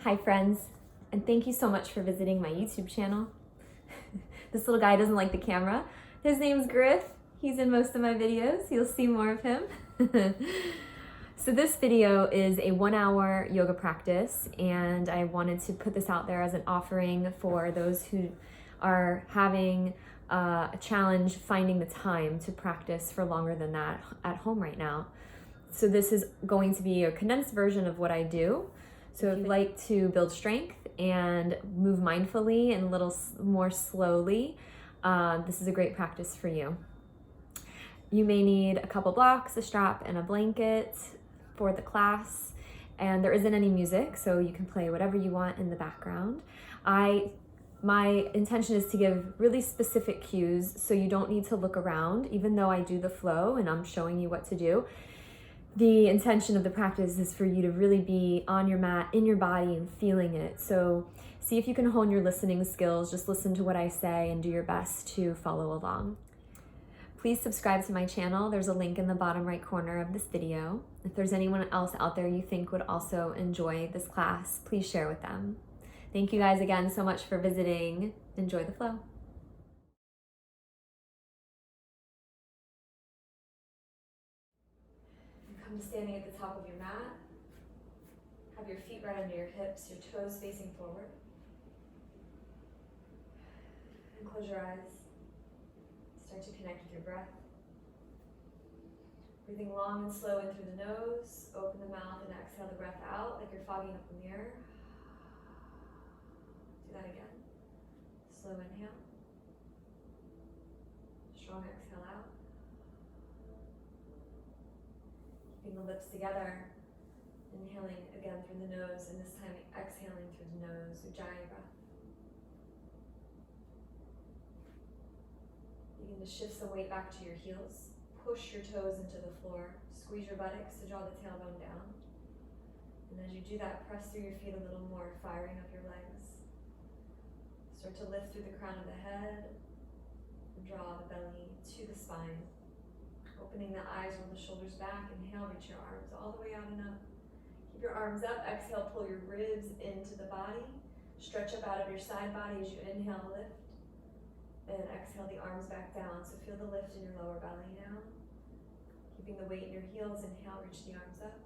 Hi friends, and thank you so much for visiting my YouTube channel. This little guy doesn't like the camera. His name's Griff. He's in most of my videos. You'll see more of him. So this video is a 1-hour yoga practice, and I wanted to put this out there as an offering for those who are having a challenge finding the time to practice for longer than that at home right now. So this is going to be a condensed version of what I do. So if you like to build strength and move mindfully and a little more slowly, this is a great practice for you. You may need a couple blocks, a strap, and a blanket for the class. And there isn't any music, so you can play whatever you want in the background. My intention is to give really specific cues so you don't need to look around, even though I do the flow and I'm showing you what to do. The intention of the practice is for you to really be on your mat, in your body, and feeling it. So see if you can hone your listening skills. Just listen to what I say and do your best to follow along. Please subscribe to my channel. There's a link in the bottom right corner of this video. If there's anyone else out there you think would also enjoy this class, please share with them. Thank you guys again so much for visiting. Enjoy the flow. Come standing at the top of your mat. Have your feet right under your hips, your toes facing forward. And close your eyes. Start to connect with your breath. Breathing long and slow in through the nose. Open the mouth and exhale the breath out like you're fogging up a mirror. Do that again. Slow inhale. Strong exhale out. Keeping the lips together. Inhaling again through the nose, and this time exhaling through the nose, Ujjayi breath. Begin to shift some weight back to your heels. Push your toes into the floor. Squeeze your buttocks to draw the tailbone down. And as you do that, press through your feet a little more, firing up your legs. Start to lift through the crown of the head and draw the belly to the spine. Opening the eyes, roll the shoulders back. Inhale, reach your arms all the way out and up. Keep your arms up. Exhale, pull your ribs into the body. Stretch up out of your side body as you inhale, lift. And exhale the arms back down. So feel the lift in your lower belly now. Keeping the weight in your heels. Inhale, reach the arms up.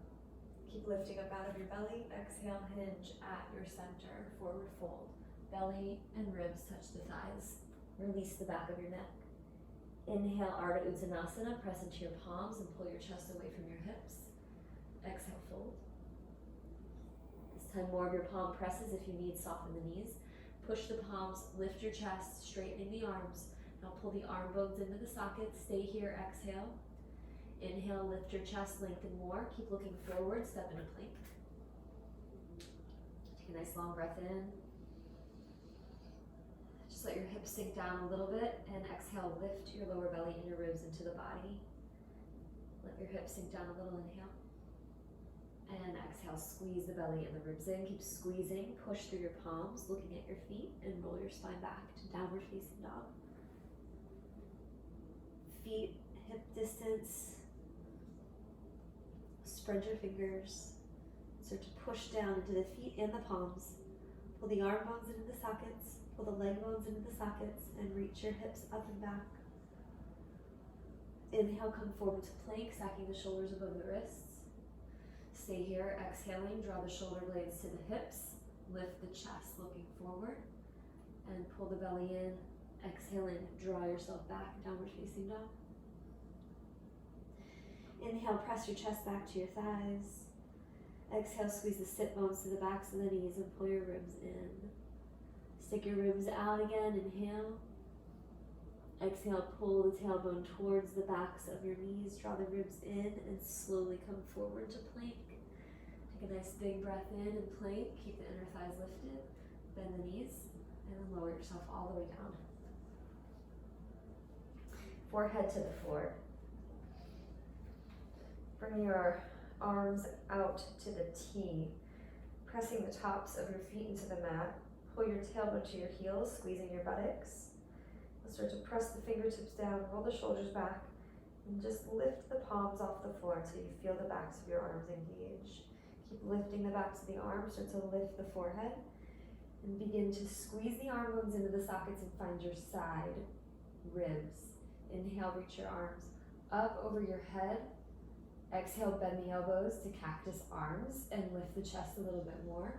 Keep lifting up out of your belly. Exhale, hinge at your center. Forward fold. Belly and ribs touch the thighs. Release the back of your neck. Inhale, Ardha Uttanasana. Press into your palms and pull your chest away from your hips. Exhale, fold. This time more of your palm presses. If you need, soften the knees. Push the palms, lift your chest, straightening the arms. Now pull the arm bones into the sockets. Stay here, exhale. Inhale, lift your chest, lengthen more. Keep looking forward, step into plank. Take a nice long breath in. Just let your hips sink down a little bit, and exhale, lift your lower belly and your ribs into the body. Let your hips sink down a little, inhale. And exhale, squeeze the belly and the ribs in. Keep squeezing, push through your palms, looking at your feet, and roll your spine back to downward facing dog. Feet hip distance. Spread your fingers. Start to push down into the feet and the palms. Pull the arm bones into the sockets. Pull the leg bones into the sockets, and reach your hips up and back. Inhale, come forward to plank, stacking the shoulders above the wrists. Stay here, exhaling, draw the shoulder blades to the hips, lift the chest looking forward, and pull the belly in. Exhaling, draw yourself back, downward facing dog. Inhale, press your chest back to your thighs. Exhale, squeeze the sit bones to the backs of the knees and pull your ribs in. Stick your ribs out again, inhale. Exhale, pull the tailbone towards the backs of your knees, draw the ribs in, and slowly come forward to plank. Take a nice big breath in and plank. Keep the inner thighs lifted. Bend the knees, and then lower yourself all the way down. Forehead to the floor. Bring your arms out to the T, pressing the tops of your feet into the mat. Pull your tailbone to your heels, squeezing your buttocks. Start to press the fingertips down, roll the shoulders back, and just lift the palms off the floor until you feel the backs of your arms engage. Keep lifting the backs of the arms, start to lift the forehead. And begin to squeeze the arm bones into the sockets and find your side ribs. Inhale, reach your arms up over your head. Exhale, bend the elbows to cactus arms and lift the chest a little bit more.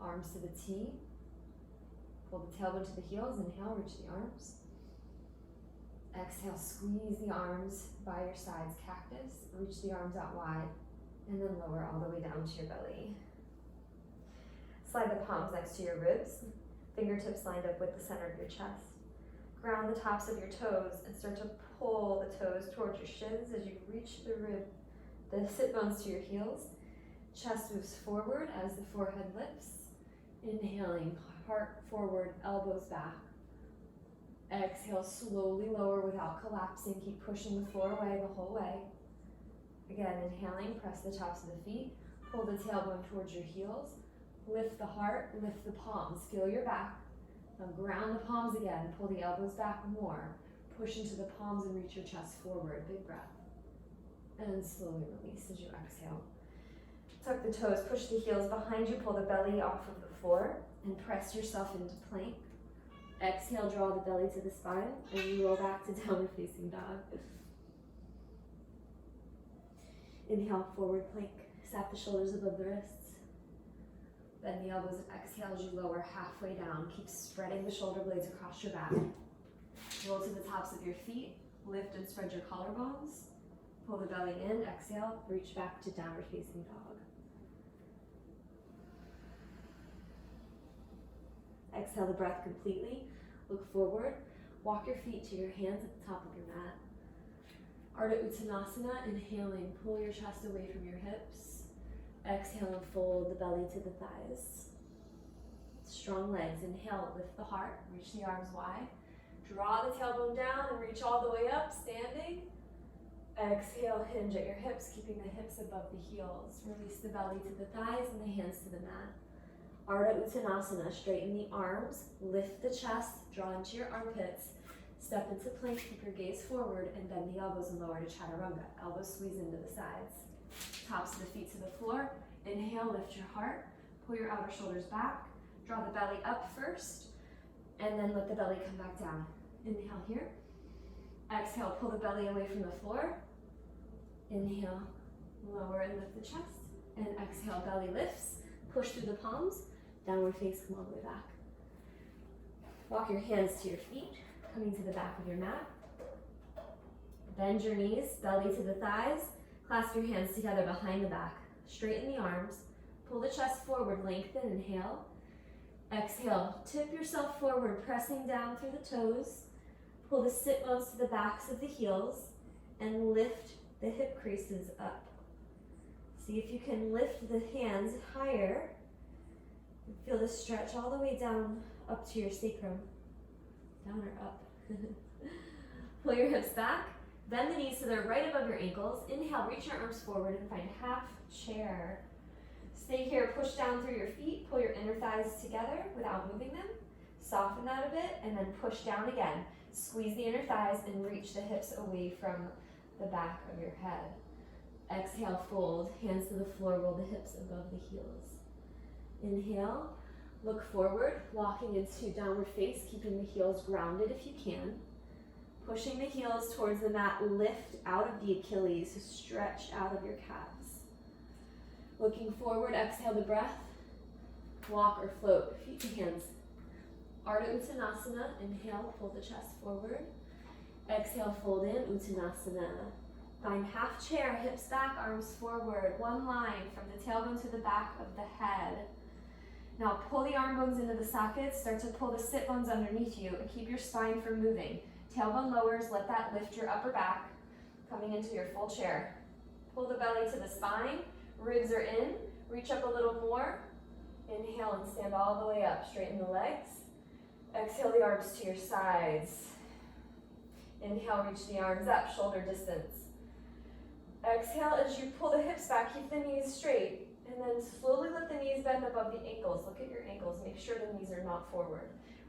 Arms to the T. Pull the tailbone to the heels. Inhale, reach the arms. Exhale, squeeze the arms by your sides, cactus. Reach the arms out wide and then lower all the way down to your belly. Slide the palms next to your ribs, fingertips lined up with the center of your chest. Ground the tops of your toes and start to pull the toes towards your shins as you reach the sit bones to your heels. Chest moves forward as the forehead lifts. Inhaling, heart forward, elbows back. Exhale, slowly lower without collapsing. Keep pushing the floor away the whole way. Again, inhaling, press the tops of the feet. Pull the tailbone towards your heels. Lift the heart, lift the palms. Feel your back. Now ground the palms again. Pull the elbows back more. Push into the palms and reach your chest forward. Big breath. And slowly release as you exhale. Tuck the toes, push the heels behind you. Pull the belly off of the floor and press yourself into plank. Exhale, draw the belly to the spine and you roll back to downward facing dog. Inhale, forward plank. Snap the shoulders above the wrists. Bend the elbows and exhale as you lower halfway down. Keep spreading the shoulder blades across your back. Roll to the tops of your feet. Lift and spread your collarbones. Pull the belly in. Exhale, reach back to downward facing dog. Exhale the breath completely. Look forward. Walk your feet to your hands at the top of your mat. Ardha Uttanasana, inhaling, pull your chest away from your hips. Exhale and fold the belly to the thighs. Strong legs. Inhale, lift the heart, reach the arms wide. Draw the tailbone down and reach all the way up, standing. Exhale, hinge at your hips, keeping the hips above the heels. Release the belly to the thighs and the hands to the mat. Ardha Uttanasana, straighten the arms, lift the chest, draw into your armpits. Step into plank, keep your gaze forward, and bend the elbows and lower to chaturanga. Elbows squeeze into the sides. Tops of the feet to the floor. Inhale, lift your heart. Pull your outer shoulders back. Draw the belly up first, and then let the belly come back down. Inhale here. Exhale, pull the belly away from the floor. Inhale, lower and lift the chest. And exhale, belly lifts. Push through the palms. Downward face, come all the way back. Walk your hands to your feet, coming to the back of your mat. Bend your knees, belly to the thighs. Clasp your hands together behind the back. Straighten the arms. Pull the chest forward, lengthen, inhale. Exhale, tip yourself forward, pressing down through the toes. Pull the sit bones to the backs of the heels and lift the hip creases up. See if you can lift the hands higher. Feel the stretch all the way down up to your sacrum. Down or up. Pull your hips back. Bend the knees so they're right above your ankles. Inhale, reach your arms forward and find half chair. Stay here, push down through your feet. Pull your inner thighs together without moving them. Soften that a bit and then push down again. Squeeze the inner thighs and reach the hips away from the back of your head. Exhale, fold, hands to the floor, roll the hips above the heels. Inhale, look forward, walking into downward face, keeping the heels grounded if you can. Pushing the heels towards the mat, lift out of the Achilles, stretch out of your calves. Looking forward, exhale the breath, walk or float, feet to hands. Ardha Uttanasana, inhale, pull the chest forward. Exhale, fold in, Uttanasana. Find half chair, hips back, arms forward. One line from the tailbone to the back of the head. Now pull the arm bones into the sockets, start to pull the sit bones underneath you and keep your spine from moving. Tailbone lowers, let that lift your upper back, coming into your full chair. Pull the belly to the spine, ribs are in, reach up a little more. Inhale and stand all the way up, straighten the legs. Exhale the arms to your sides. Inhale, reach the arms up, shoulder distance. Exhale as you pull the hips back, keep the knees straight. And then slowly let the knees bend above the ankles. Look at your ankles, make sure the knees are not forward.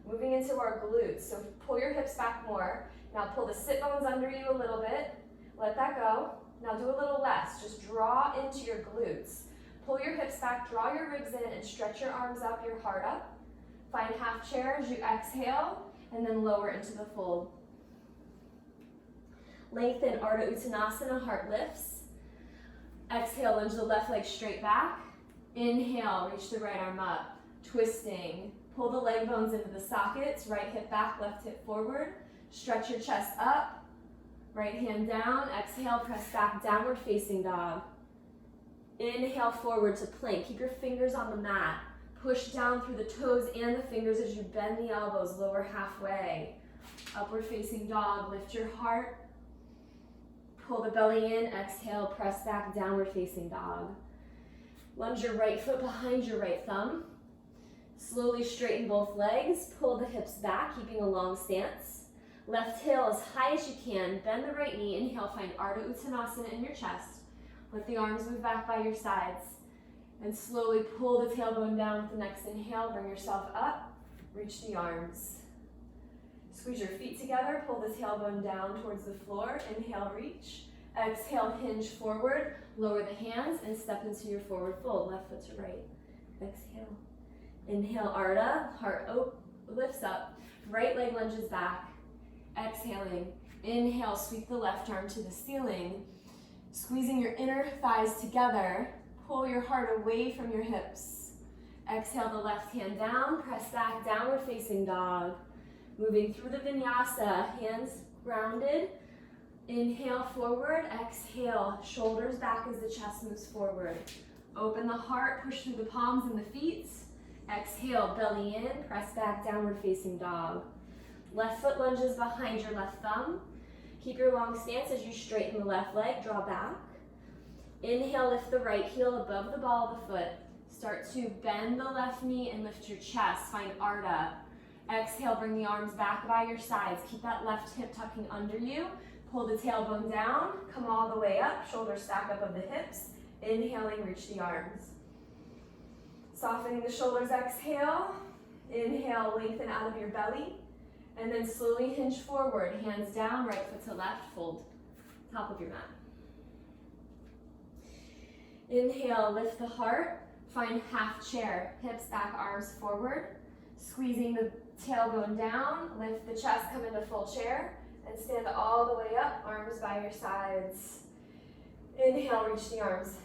Moving into our glutes, so pull your hips back more. Now pull the sit bones under you a little bit. Let that go. Now do a little less, just draw into your glutes. Pull your hips back, draw your ribs in, and stretch your arms up, your heart up. Find half chair as you exhale, and then lower into the fold. Lengthen Ardha Uttanasana, heart lifts. Exhale, lunge the left leg straight back. Inhale, reach the right arm up, twisting. Pull the leg bones into the sockets, right hip back, left hip forward. Stretch your chest up, right hand down. Exhale, press back, downward facing dog. Inhale, forward to plank. Keep your fingers on the mat. Push down through the toes and the fingers as you bend the elbows, lower halfway. Upward facing dog, lift your heart. Pull the belly in, exhale, press back, downward facing dog. Lunge your right foot behind your right thumb. Slowly straighten both legs, pull the hips back, keeping a long stance. Left heel as high as you can, bend the right knee, inhale, find Ardha Uttanasana in your chest. Let the arms move back by your sides. And slowly pull the tailbone down with the next inhale, bring yourself up, reach the arms. Squeeze your feet together, pull the tailbone down towards the floor, inhale, reach. Exhale, hinge forward, lower the hands, and step into your forward fold, left foot to right. Exhale. Inhale, Ardha, heart lifts up, right leg lunges back. Exhaling, inhale, sweep the left arm to the ceiling. Squeezing your inner thighs together, pull your heart away from your hips. Exhale the left hand down, press back, downward facing dog. Moving through the vinyasa, hands grounded. Inhale forward, exhale, shoulders back as the chest moves forward. Open the heart, push through the palms and the feet. Exhale, belly in, press back, downward facing dog. Left foot lunges behind your left thumb. Keep your long stance as you straighten the left leg, draw back. Inhale, lift the right heel above the ball of the foot. Start to bend the left knee and lift your chest, find Ardha. Exhale, bring the arms back by your sides. Keep that left hip tucking under you. Pull the tailbone down, come all the way up, shoulders stack up of the hips. Inhaling, reach the arms. Softening the shoulders, exhale. Inhale, lengthen out of your belly. And then slowly hinge forward, hands down, right foot to left, fold top of your mat. Inhale, lift the heart, find half chair, hips back, arms forward. Squeezing the tailbone down, lift the chest, come into full chair, and stand all the way up, arms by your sides. Inhale, reach the arms.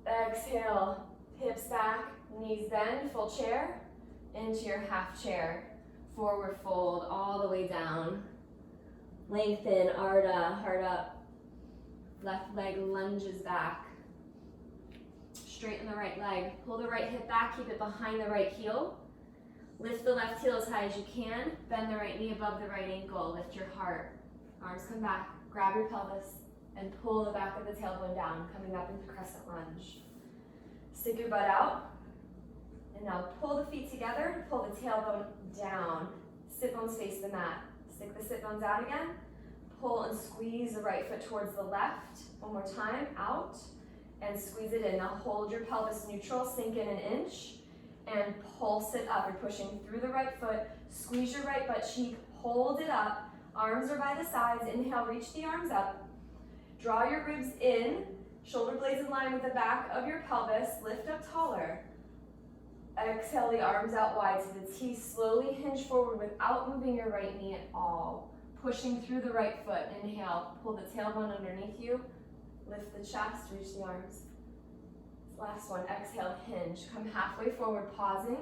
Exhale, hips back, knees bend, full chair, into your half chair. Forward fold all the way down. Lengthen, Ardha, heart up. Left leg lunges back. Straighten the right leg. Pull the right hip back, keep it behind the right heel. Lift the left heel as high as you can. Bend the right knee above the right ankle. Lift your heart. Arms come back. Grab your pelvis and pull the back of the tailbone down, coming up into crescent lunge. Stick your butt out. And now pull the feet together, pull the tailbone down. Sit bones face the mat. Stick the sit bones out again. Pull and squeeze the right foot towards the left. One more time, out. And squeeze it in. Now hold your pelvis neutral, sink in an inch. And pulse it up. You're pushing through the right foot. Squeeze your right butt cheek, hold it up. Arms are by the sides. Inhale, reach the arms up. Draw your ribs in. Shoulder blades in line with the back of your pelvis. Lift up taller. Exhale the arms out wide to the T. Slowly hinge forward without moving your right knee at all. Pushing through the right foot. Inhale, pull the tailbone underneath you. Lift the chest, reach the arms. Last one, exhale, hinge. Come halfway forward, pausing.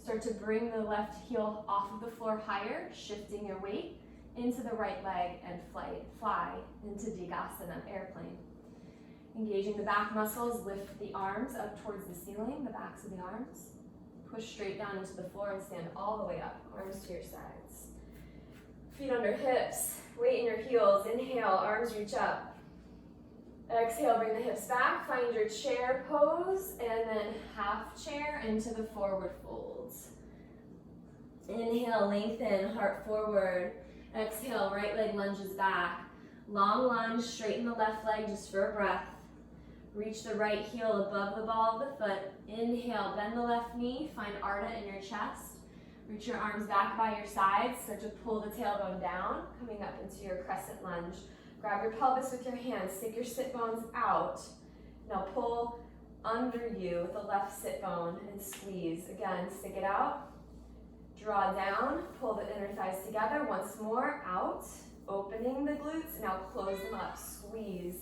Start to bring the left heel off of the floor higher, shifting your weight into the right leg and fly into Digasana, airplane. Engaging the back muscles, lift the arms up towards the ceiling, the backs of the arms. Push straight down into the floor and stand all the way up, arms to your sides. Feet under hips, weight in your heels. Inhale, arms reach up. Exhale, bring the hips back, find your chair pose, and then half chair into the forward folds. Inhale, lengthen, heart forward. Exhale, right leg lunges back. Long lunge, straighten the left leg just for a breath. Reach the right heel above the ball of the foot. Inhale, bend the left knee, find Ardha in your chest. Reach your arms back by your sides, start to pull the tailbone down, coming up into your crescent lunge. Grab your pelvis with your hands, stick your sit bones out. Now pull under you with the left sit bone and squeeze. Again, stick it out. Draw down, pull the inner thighs together. Once more, out. Opening the glutes. Now close them up. Squeeze.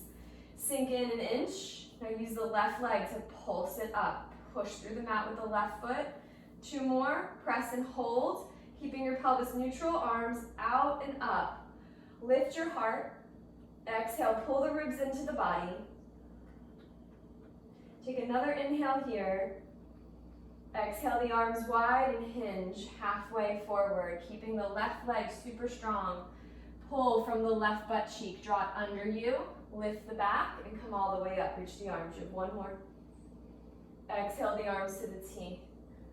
Sink in an inch. Now use the left leg to pulse it up. Push through the mat with the left foot. 2 more. Press and hold. Keeping your pelvis neutral. Arms out and up. Lift your heart. Exhale, pull the ribs into the body. Take another inhale here. Exhale the arms wide and hinge halfway forward, keeping the left leg super strong. Pull from the left butt cheek, draw it under you, lift the back and come all the way up. Reach the arms, you have 1 more. Exhale the arms to the T.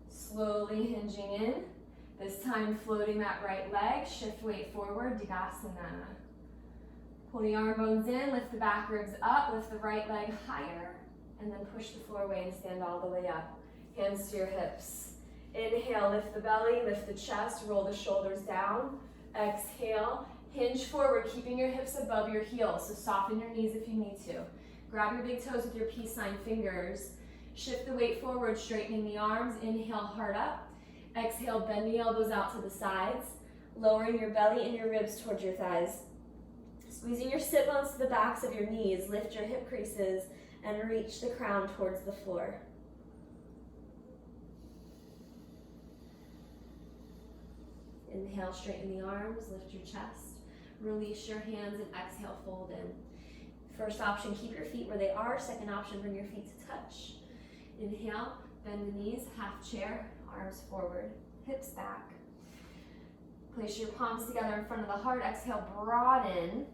Slowly hinging in, this time floating that right leg, shift weight forward, Dikasana. Pull the arm bones in, lift the back ribs up, lift the right leg higher, and then push the floor away and stand all the way up. Hands to your hips. Inhale, lift the belly, lift the chest, roll the shoulders down. Exhale, hinge forward, keeping your hips above your heels, so soften your knees if you need to. Grab your big toes with your peace sign fingers. Shift the weight forward, straightening the arms. Inhale, heart up. Exhale, bend the elbows out to the sides, lowering your belly and your ribs towards your thighs. Squeezing your sit bones to the backs of your knees, lift your hip creases, and reach the crown towards the floor. Inhale, straighten the arms, lift your chest. Release your hands and exhale, fold in. First option, keep your feet where they are. Second option, bring your feet to touch. Inhale, bend the knees, half chair, arms forward, hips back. Place your palms together in front of the heart. Exhale, broaden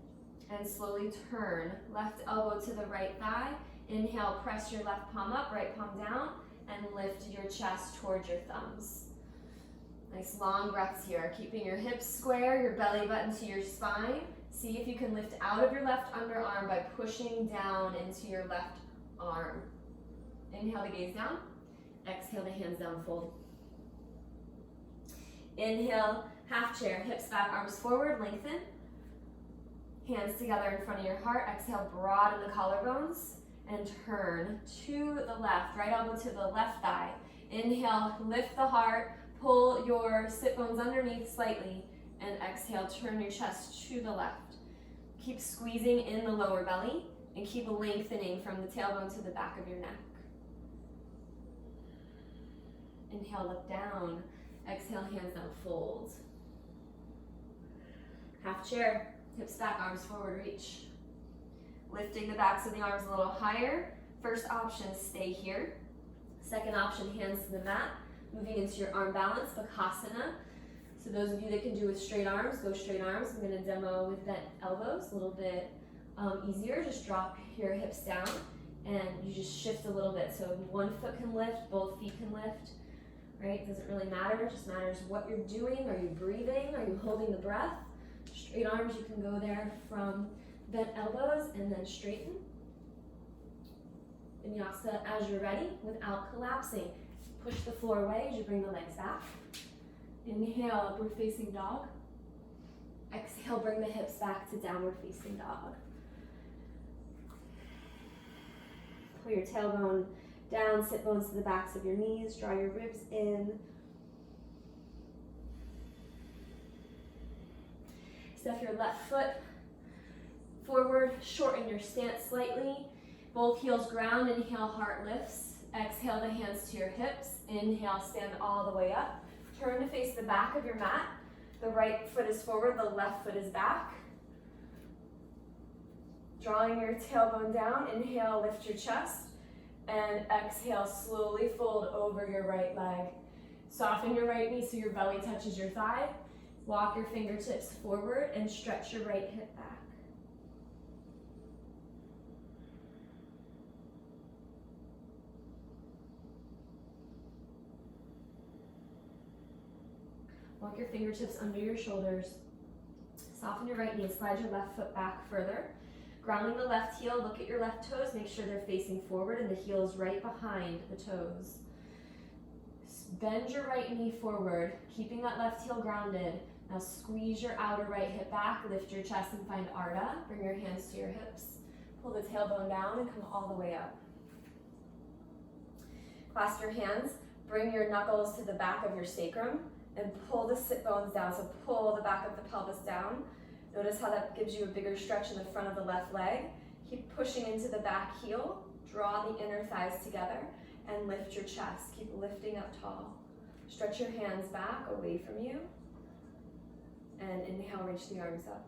and slowly turn. Left elbow to the right thigh. Inhale, press your left palm up, right palm down, and lift your chest towards your thumbs. Nice long breaths here, keeping your hips square, your belly button to your spine. See if you can lift out of your left underarm by pushing down into your left arm. Inhale to gaze down. Exhale to hands down, fold. Inhale, half chair, hips back, arms forward, lengthen. Hands together in front of your heart. Exhale, broaden the collarbones and turn to the left. Right elbow to the left thigh. Inhale, lift the heart. Pull your sit bones underneath slightly, and exhale, turn your chest to the left. Keep squeezing in the lower belly, and keep lengthening from the tailbone to the back of your neck. Inhale, look down. Exhale, hands down, fold. Half chair, hips back, arms forward, reach. Lifting the backs of the arms a little higher. First option, stay here. Second option, hands to the mat. Moving into your arm balance, Bakasana. So those of you that can do with straight arms, go straight arms. I'm going to demo with bent elbows, a little bit easier. Just drop your hips down and you just shift a little bit. So one foot can lift, both feet can lift, right? Doesn't really matter, it just matters what you're doing. Are you breathing? Are you holding the breath? Straight arms, you can go there from bent elbows and then straighten. Vinyasa as you're ready without collapsing. Push the floor away as you bring the legs back. Inhale, upward facing dog. Exhale, bring the hips back to downward facing dog. Pull your tailbone down, sit bones to the backs of your knees, draw your ribs in. Step your left foot forward, shorten your stance slightly. Both heels ground, inhale, heart lifts. Exhale the hands to your hips. Inhale, stand all the way up. Turn to face the back of your mat. The right foot is forward, the left foot is back. Drawing your tailbone down, inhale, lift your chest. And exhale, slowly fold over your right leg. Soften your right knee so your belly touches your thigh. Walk your fingertips forward and stretch your right hip back. Walk your fingertips under your shoulders. Soften your right knee, slide your left foot back further. Grounding the left heel, look at your left toes, make sure they're facing forward and the heel is right behind the toes. Bend your right knee forward, keeping that left heel grounded. Now squeeze your outer right hip back, lift your chest and find Ardha. Bring your hands to your hips. Pull the tailbone down and come all the way up. Clasp your hands, bring your knuckles to the back of your sacrum, and pull the sit bones down. So pull the back of the pelvis down. Notice how that gives you a bigger stretch in the front of the left leg. Keep pushing into the back heel. Draw the inner thighs together and lift your chest. Keep lifting up tall. Stretch your hands back away from you. And inhale, reach the arms up.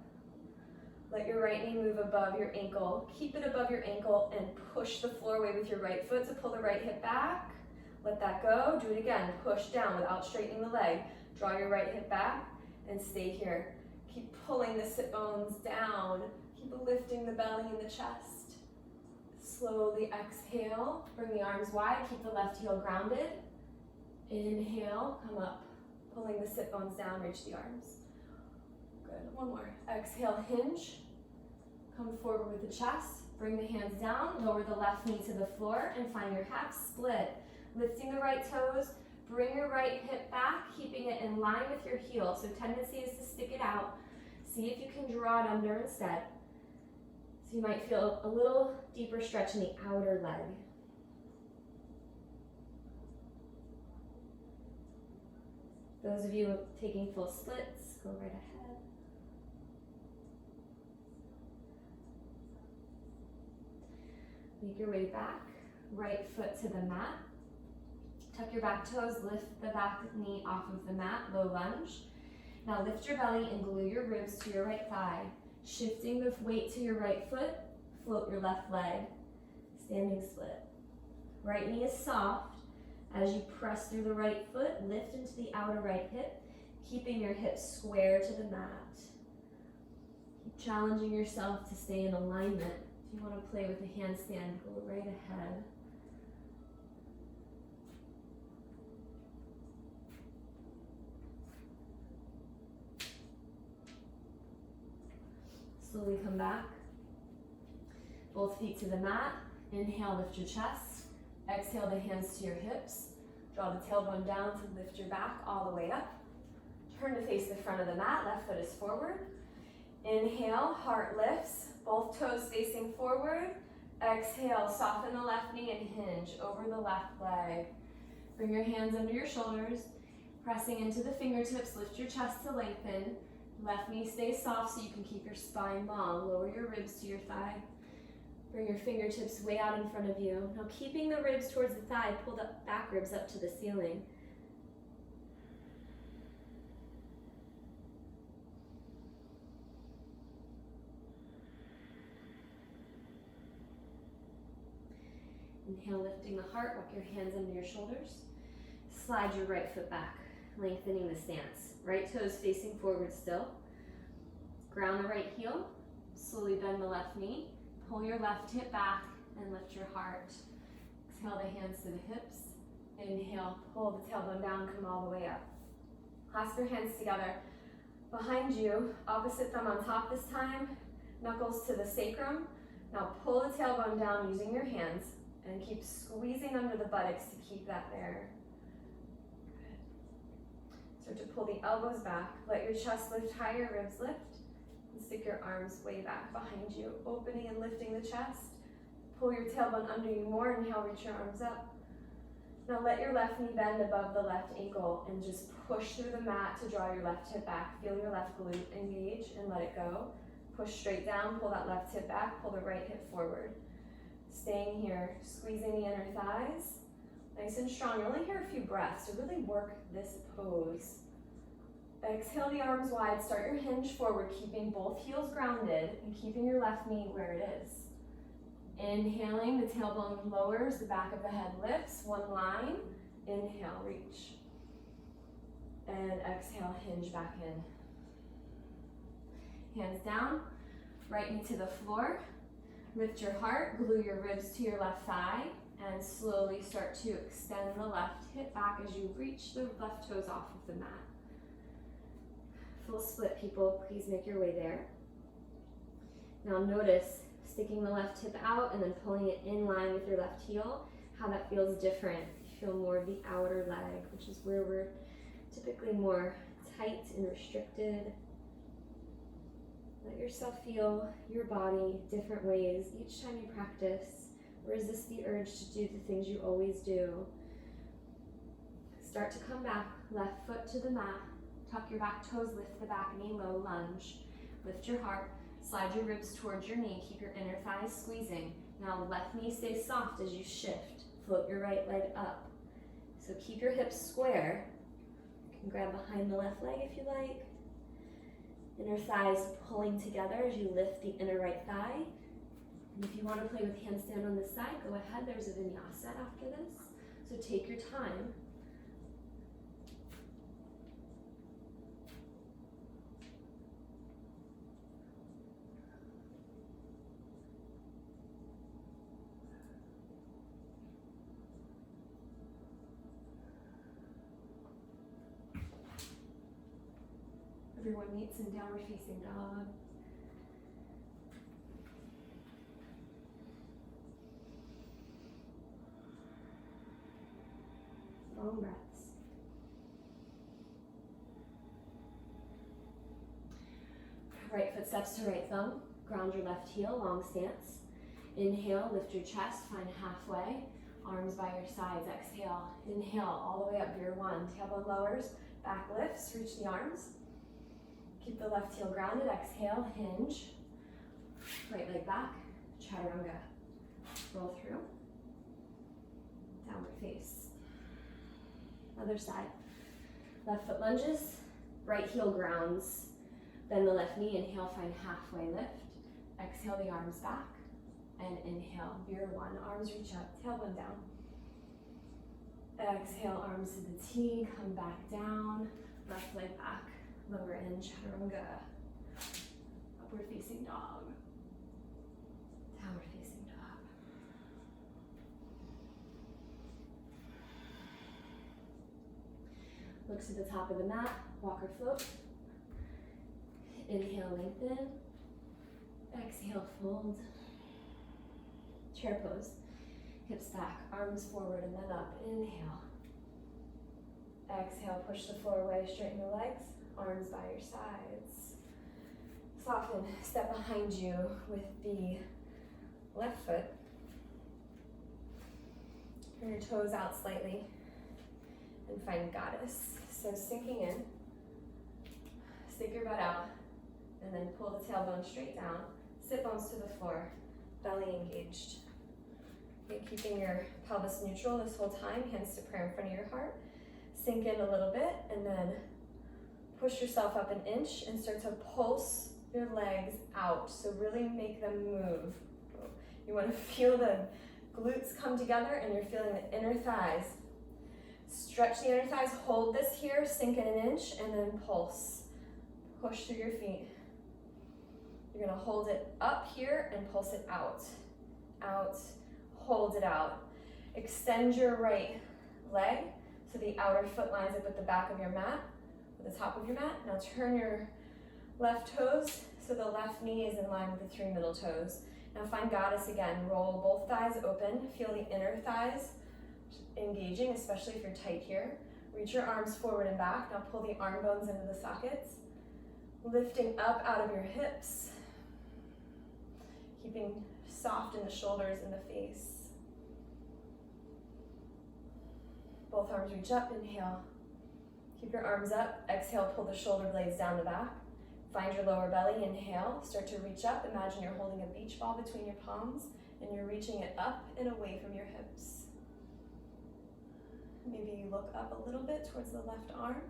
Let your right knee move above your ankle. Keep it above your ankle and push the floor away with your right foot. So pull the right hip back. Let that go. Do it again. Push down without straightening the leg. Draw your right hip back and stay here. Keep pulling the sit bones down. Keep lifting the belly and the chest. Slowly exhale. Bring the arms wide. Keep the left heel grounded. Inhale, come up. Pulling the sit bones down, reach the arms. Good, one more. Exhale, hinge. Come forward with the chest. Bring the hands down, lower the left knee to the floor, and find your half split. Lifting the right toes, bring your right hip back, keeping it in line with your heel. So tendency is to stick it out. See if you can draw it under instead. So you might feel a little deeper stretch in the outer leg. Those of you taking full splits, go right ahead. Make your way back, right foot to the mat. Tuck your back toes, lift the back knee off of the mat, low lunge. Now lift your belly and glue your ribs to your right thigh. Shifting the weight to your right foot, float your left leg. Standing split. Right knee is soft. As you press through the right foot, lift into the outer right hip, keeping your hips square to the mat. Keep challenging yourself to stay in alignment. If you want to play with a handstand, go right ahead. Slowly come back. Both feet to the mat. Inhale, lift your chest. Exhale the hands to your hips. Draw the tailbone down to lift your back all the way up. Turn to face the front of the mat. Left foot is forward. Inhale, heart lifts. Both toes facing forward. Exhale, soften the left knee and hinge over the left leg. Bring your hands under your shoulders. Pressing into the fingertips, lift your chest to lengthen. Left knee stays soft so you can keep your spine long. Lower your ribs to your thigh. Bring your fingertips way out in front of you. Now keeping the ribs towards the thigh, pull the back ribs up to the ceiling. Inhale, lifting the heart, walk your hands under your shoulders. Slide your right foot back, lengthening the stance. Right toes facing forward still. Ground the right heel. Slowly bend the left knee. Pull your left hip back and lift your heart. Exhale the hands to the hips. Inhale, pull the tailbone down, come all the way up. Clasp your hands together behind you, opposite thumb on top this time, knuckles to the sacrum. Now pull the tailbone down using your hands and keep squeezing under the buttocks to keep that there. Good. Start to pull the elbows back. Let your chest lift higher, ribs lift. And stick your arms way back behind you, opening and lifting the chest. Pull your tailbone under you more. Inhale, reach your arms up. Now let your left knee bend above the left ankle and just push through the mat to draw your left hip back. Feel your left glute engage and let it go. Push straight down, pull that left hip back, pull the right hip forward. Staying here, squeezing the inner thighs. Nice and strong. You're only here a few breaths, so really work this pose. Exhale the arms wide, start your hinge forward, keeping both heels grounded and keeping your left knee where it is. Inhaling, the tailbone lowers, the back of the head lifts, one line. Inhale, reach. And exhale, hinge back in. Hands down, right knee to the floor. Lift your heart, glue your ribs to your left thigh, and slowly start to extend the left hip back as you reach the left toes off of the mat. Full split, people, please make your way there. Now notice sticking the left hip out and then pulling it in line with your left heel, how that feels different. You feel more of the outer leg, which is where we're typically more tight and restricted. Let yourself feel your body different ways each time you practice. Resist the urge to do the things you always do. Start to come back, left foot to the mat. Tuck your back toes, lift the back knee, low lunge. Lift your heart, slide your ribs towards your knee. Keep your inner thighs squeezing. Now left knee stays soft as you shift. Float your right leg up. So keep your hips square. You can grab behind the left leg if you like. Inner thighs pulling together as you lift the inner right thigh. And if you want to play with handstand on this side, go ahead. There's a vinyasa after this. So take your time. Everyone meets in downward facing dog. Long breaths. Right foot steps to right thumb. Ground your left heel, long stance. Inhale, lift your chest, find halfway. Arms by your sides, exhale. Inhale, all the way up, veer one. Tailbone lowers, back lifts, reach the arms. Keep the left heel grounded, exhale, hinge. Right leg back, chaturanga. Roll through. Downward face. Other side. Left foot lunges, right heel grounds. Bend the left knee, inhale, find halfway lift. Exhale the arms back. And inhale, veer one, arms reach up, tailbone down. Exhale, arms to the T, come back down. Left leg back. Lower in, chaturanga, upward facing dog, downward facing dog. Look to the top of the mat, walk or float. Inhale, lengthen. Exhale, fold. Chair pose, hips back, arms forward and then up. Inhale. Exhale, push the floor away, straighten the legs. Arms by your sides. Soften, step behind you with the left foot. Bring your toes out slightly and find goddess. So sinking in, stick your butt out, and then pull the tailbone straight down. Sit bones to the floor, belly engaged. Okay, keeping your pelvis neutral this whole time, hands to prayer in front of your heart. Sink in a little bit, and then push yourself up an inch and start to pulse your legs out. So really make them move. You want to feel the glutes come together and you're feeling the inner thighs. Stretch the inner thighs, hold this here, sink in an inch, and then pulse. Push through your feet. You're gonna hold it up here and pulse it out. Out, hold it out. Extend your right leg so the outer foot lines up with the back of your mat. The top of your mat. Now turn your left toes so the left knee is in line with the three middle toes. Now find goddess again. Roll both thighs open. Feel the inner thighs engaging, especially if you're tight here. Reach your arms forward and back. Now pull the arm bones into the sockets. Lifting up out of your hips. Keeping soft in the shoulders and the face. Both arms reach up. Inhale. Keep your arms up. Exhale, pull the shoulder blades down the back. Find your lower belly. Inhale, start to reach up. Imagine you're holding a beach ball between your palms and you're reaching it up and away from your hips. Maybe you look up a little bit towards the left arm.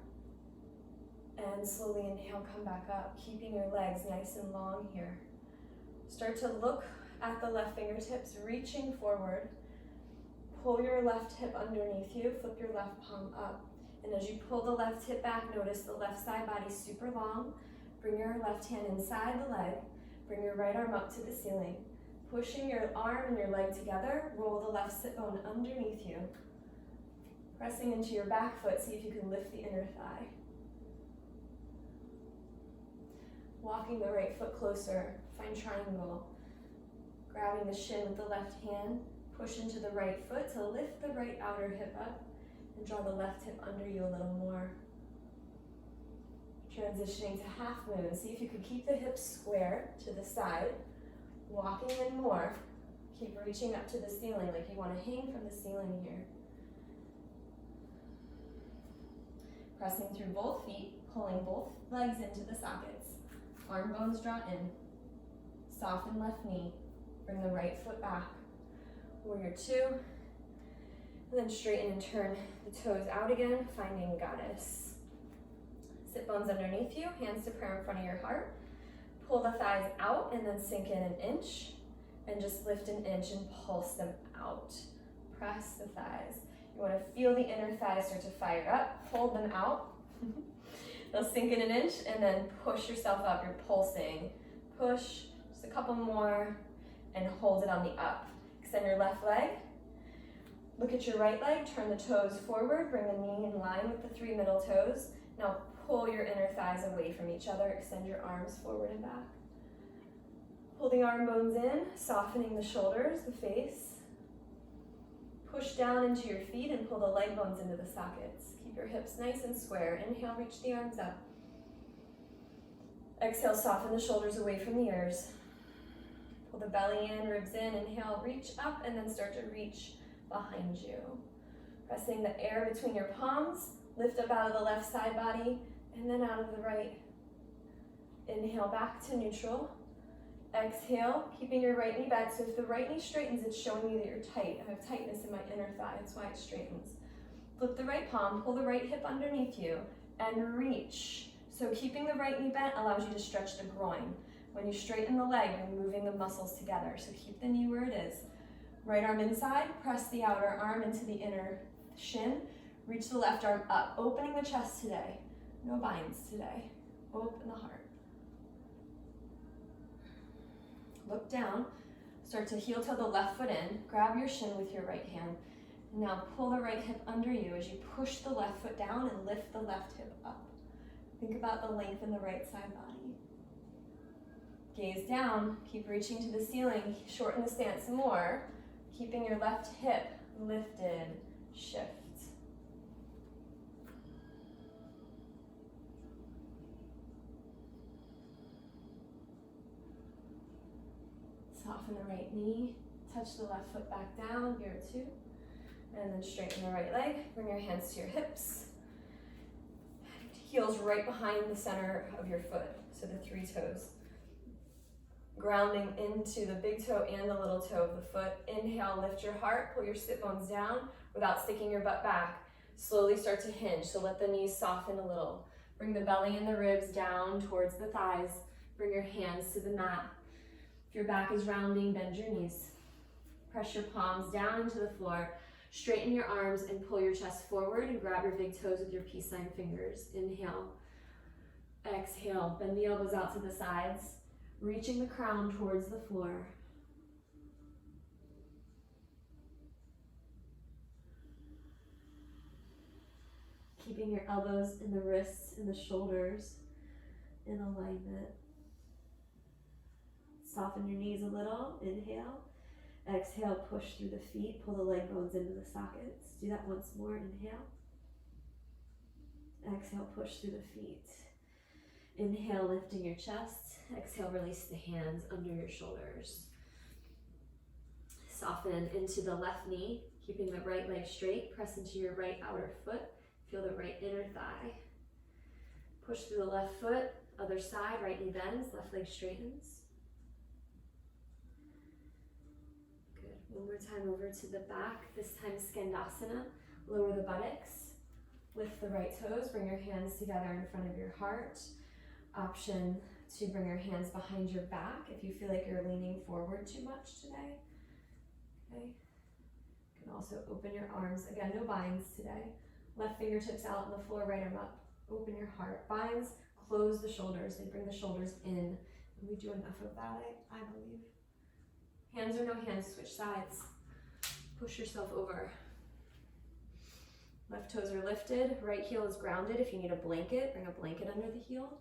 And slowly inhale, come back up, keeping your legs nice and long here. Start to look at the left fingertips, reaching forward. Pull your left hip underneath you, flip your left palm up. And as you pull the left hip back, notice the left side body super long. Bring your left hand inside the leg. Bring your right arm up to the ceiling. Pushing your arm and your leg together, roll the left sit bone underneath you. Pressing into your back foot, see if you can lift the inner thigh. Walking the right foot closer, find triangle. Grabbing the shin with the left hand, push into the right foot to lift the right outer hip up and draw the left hip under you a little more. Transitioning to half moon. See if you can keep the hips square to the side. Walking in more. Keep reaching up to the ceiling like you want to hang from the ceiling here. Pressing through both feet, pulling both legs into the sockets. Arm bones draw in. Soften left knee. Bring the right foot back. Warrior two. And then straighten and turn the toes out again, finding goddess. Sit bones underneath you, hands to prayer in front of your heart. Pull the thighs out and then sink in an inch. And just lift an inch and pulse them out. Press the thighs. You want to feel the inner thighs start to fire up. Hold them out. They'll sink in an inch and then push yourself up. You're pulsing. Push, just a couple more, and hold it on the up. Extend your left leg. Look at your right leg. Turn the toes forward. Bring the knee in line with the 3 middle toes. Now pull your inner thighs away from each other. Extend your arms forward and back. Pull the arm bones in, softening the shoulders, the face. Push down into your feet and pull the leg bones into the sockets. Keep your hips nice and square. Inhale, reach the arms up. Exhale, soften the shoulders away from the ears. Pull the belly in, ribs in. Inhale, reach up and then start to reach behind you. Pressing the air between your palms. Lift up out of the left side body and then out of the right. Inhale, back to neutral. Exhale, keeping your right knee back. So if the right knee straightens, it's showing you that you're tight. I have tightness in my inner thigh, that's why it straightens. Flip the right palm, pull the right hip underneath you, and reach. So keeping the right knee bent allows you to stretch the groin. When you straighten the leg, you're moving the muscles together. So keep the knee where it is. Right arm inside, press the outer arm into the inner shin. Reach the left arm up, opening the chest today. No binds today. Open the heart. Look down, start to heel toe the left foot in, grab your shin with your right hand. Now pull the right hip under you as you push the left foot down and lift the left hip up. Think about the length in the right side body. Gaze down, keep reaching to the ceiling, shorten the stance more, keeping your left hip lifted, shift. Soften the right knee, touch the left foot back down, here two, and then straighten the right leg. Bring your hands to your hips. Heels right behind the center of your foot, so the 3 toes. Grounding into the big toe and the little toe of the foot. Inhale, lift your heart, pull your sit bones down without sticking your butt back. Slowly start to hinge, so let the knees soften a little. Bring the belly and the ribs down towards the thighs. Bring your hands to the mat. If your back is rounding, bend your knees. Press your palms down into the floor. Straighten your arms and pull your chest forward and grab your big toes with your peace sign fingers. Inhale. Exhale. Bend the elbows out to the sides, reaching the crown towards the floor. Keeping your elbows and the wrists and the shoulders in alignment. Soften your knees a little. Inhale. Exhale, push through the feet. Pull the leg bones into the sockets. Do that once more. Inhale. Exhale, push through the feet. Inhale, lifting your chest. Exhale, release the hands under your shoulders. Soften into the left knee, keeping the right leg straight. Press into your right outer foot. Feel the right inner thigh. Push through the left foot. Other side, right knee bends, left leg straightens. One more time over to the back, this time Skandasana. Lower the buttocks, lift the right toes, bring your hands together in front of your heart. Option to bring your hands behind your back if you feel like you're leaning forward too much today. Okay. You can also open your arms. Again, no binds today. Left fingertips out on the floor, right arm up. Open your heart. Binds, close the shoulders. They bring the shoulders in. And we do enough of that, I believe. Hands or no hands, switch sides. Push yourself over. Left toes are lifted, right heel is grounded. If you need a blanket, bring a blanket under the heel.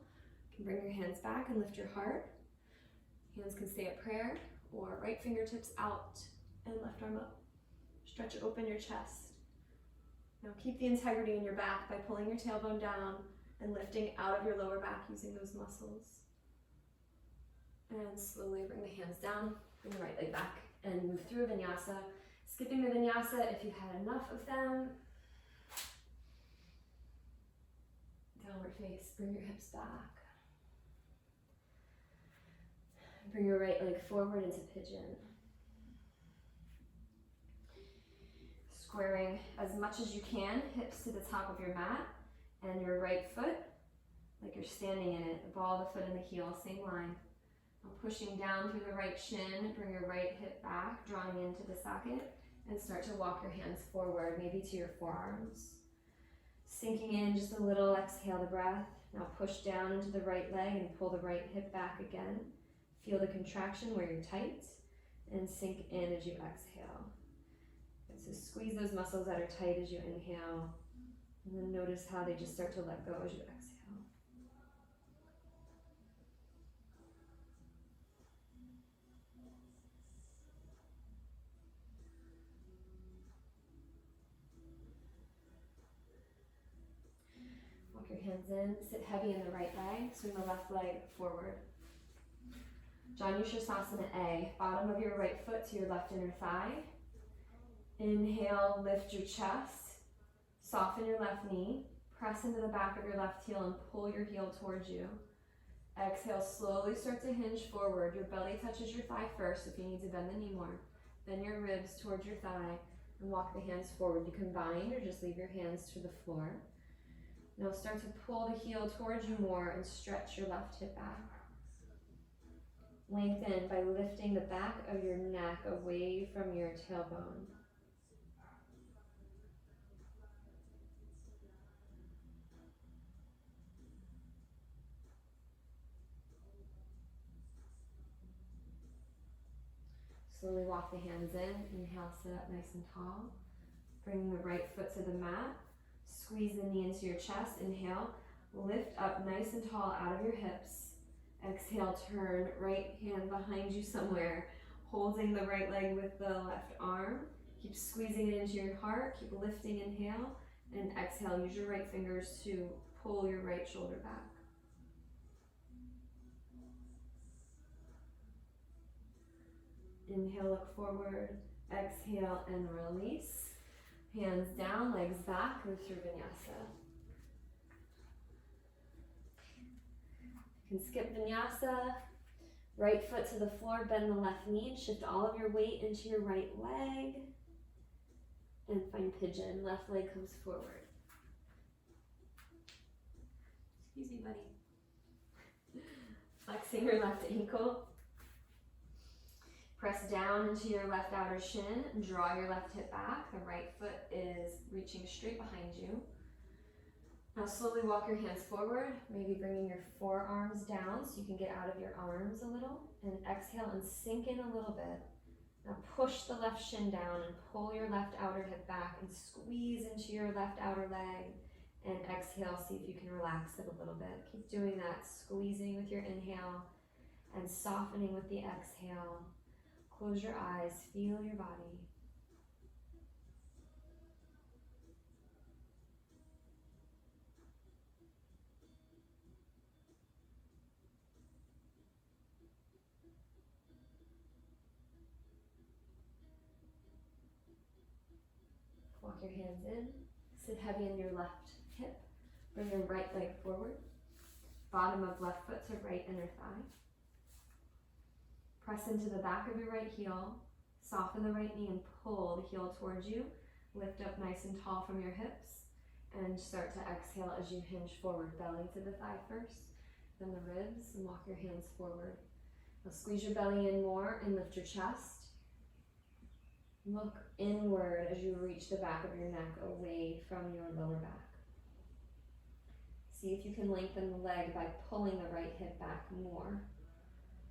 You can bring your hands back and lift your heart. Hands can stay at prayer, or right fingertips out and left arm up. Stretch open your chest. Now keep the integrity in your back by pulling your tailbone down and lifting out of your lower back using those muscles. And slowly bring the hands down. Bring the right leg back and move through a vinyasa. Skipping the vinyasa if you've had enough of them. face, bring your hips back. Bring your right leg forward into pigeon. Squaring as much as you can, hips to the top of your mat, and your right foot, like you're standing in it, the ball of the foot and the heel, same line. Now pushing down through the right shin, bring your right hip back, drawing into the socket, and start to walk your hands forward, maybe to your forearms. Sinking in just a little, exhale the breath. Now push down into the right leg and pull the right hip back again. Feel the contraction where you're tight, and sink in as you exhale. And so squeeze those muscles that are tight as you inhale, and then notice how they just start to let go as you exhale. Walk your hands in, sit heavy in the right leg, swing the left leg forward. Janushirasana A, bottom of your right foot to your left inner thigh. Inhale, lift your chest, soften your left knee, press into the back of your left heel and pull your heel towards you. Exhale, slowly start to hinge forward. Your belly touches your thigh first if you need to bend the knee more. Then your ribs towards your thigh and walk the hands forward. You can bind or just leave your hands to the floor. Now start to pull the heel towards you more and stretch your left hip back. Lengthen by lifting the back of your neck away from your tailbone. Slowly walk the hands in. Inhale, sit up nice and tall. Bring the right foot to the mat. Squeeze the knee into your chest. Inhale, lift up nice and tall out of your hips. Exhale, turn right hand behind you somewhere, holding the right leg with the left arm. Keep squeezing it into your heart. Keep lifting, inhale, and exhale. Use your right fingers to pull your right shoulder back. Inhale, look forward. Exhale and release. Hands down, legs back, move through vinyasa. You can skip vinyasa. Right foot to the floor, bend the left knee, and shift all of your weight into your right leg. And find pigeon. Left leg comes forward. Excuse me, buddy. Flexing your left ankle. Press down into your left outer shin and draw your left hip back. The right foot is reaching straight behind you. Now slowly walk your hands forward, maybe bringing your forearms down so you can get out of your arms a little. And exhale and sink in a little bit. Now push the left shin down and pull your left outer hip back and squeeze into your left outer leg. And exhale, see if you can relax it a little bit. Keep doing that, squeezing with your inhale and softening with the exhale. Close your eyes, feel your body. Walk your hands in, sit heavy in your left hip, bring your right leg forward, bottom of left foot to right inner thigh. Press into the back of your right heel, soften the right knee and pull the heel towards you. Lift up nice and tall from your hips and start to exhale as you hinge forward. Belly to the thigh first, then the ribs, and walk your hands forward. Now squeeze your belly in more and lift your chest. Look inward as you reach the back of your neck away from your lower back. See if you can lengthen the leg by pulling the right hip back more.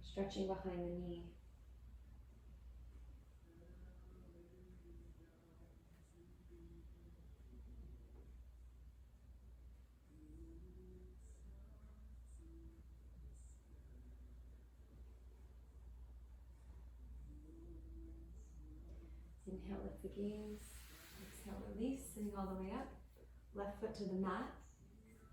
Stretching behind the knee. Inhale, lift the gaze. Exhale, release, sitting all the way up. Left foot to the mat.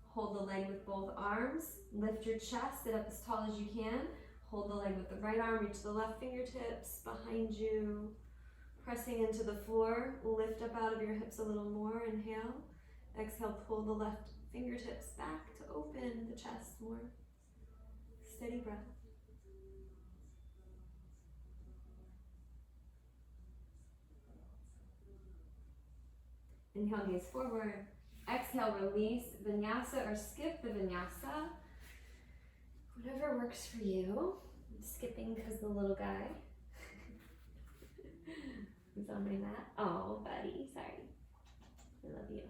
Hold the leg with both arms. Lift your chest, sit up as tall as you can. Hold the leg with the right arm, reach the left fingertips behind you. Pressing into the floor, lift up out of your hips a little more, inhale. Exhale, pull the left fingertips back to open the chest more. Steady breath. Inhale, gaze forward. Exhale, release vinyasa or skip the vinyasa. Whatever works for you. I'm skipping because the little guy who's on my mat. Oh, buddy, sorry. I love you.